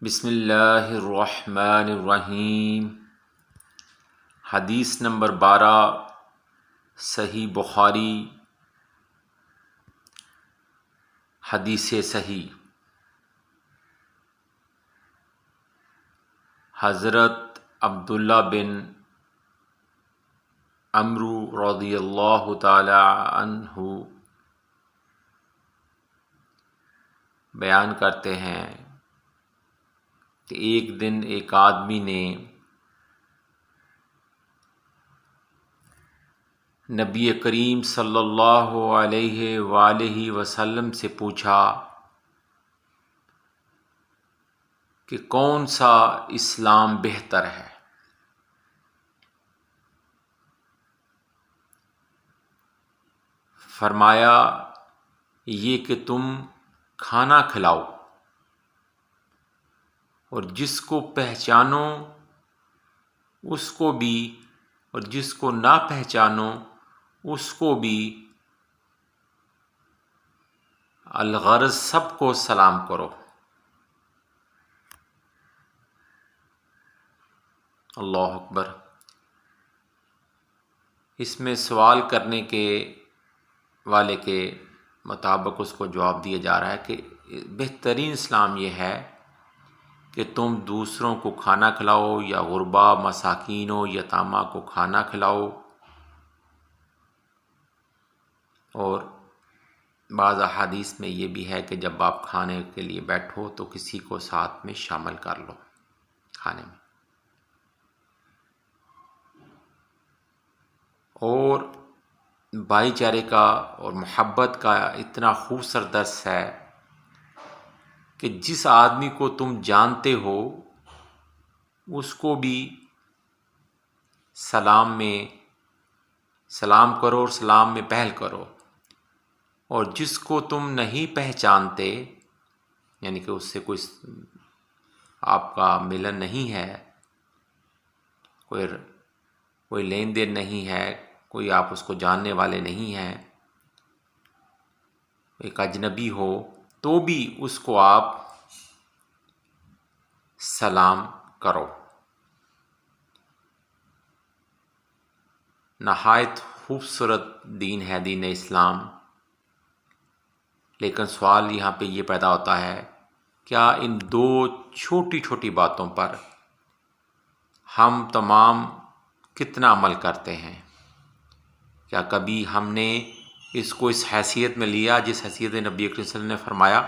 بسم اللہ الرحمن الرحیم۔ حدیث نمبر 12، صحیح بخاری، حدیث صحیح۔ حضرت عبداللہ بن عمرو رضی اللہ تعالی عنہ بیان کرتے ہیں کہ ایک دن ایک آدمی نے نبی کریم صلی اللہ علیہ وآلہ وسلم سے پوچھا کہ کون سا اسلام بہتر ہے؟ فرمایا یہ کہ تم کھانا کھلاؤ اور جس کو پہچانو اس کو بھی اور جس کو نہ پہچانو اس کو بھی، الغرض سب کو سلام کرو۔ اللہ اکبر۔ اس میں سوال کرنے کے والے کے مطابق اس کو جواب دیا جا رہا ہے کہ بہترین اسلام یہ ہے کہ تم دوسروں کو کھانا کھلاؤ، یا غربا، مساکینوں، یتامہ کو کھانا کھلاؤ، اور بعض احادیث میں یہ بھی ہے کہ جب آپ کھانے کے لیے بیٹھو تو کسی کو ساتھ میں شامل کر لو کھانے میں۔ اور بھائی چارے کا اور محبت کا اتنا خوبصورت درس ہے کہ جس آدمی کو تم جانتے ہو اس کو بھی سلام کرو اور سلام میں پہل کرو، اور جس کو تم نہیں پہچانتے، یعنی کہ اس سے آپ کا ملن نہیں ہے، کوئی لین دین نہیں ہے، کوئی آپ اس کو جاننے والے نہیں ہیں، ایک اجنبی ہو، تو بھی اس کو آپ سلام کرو۔ نہایت خوبصورت دین ہے دین اسلام، لیکن سوال یہاں پہ یہ پیدا ہوتا ہے، کیا ان دو چھوٹی چھوٹی باتوں پر ہم تمام کتنا عمل کرتے ہیں؟ کیا کبھی ہم نے اس کو اس حیثیت میں لیا جس حیثیت نبی کریم صلی اللہ علیہ وسلم نے فرمایا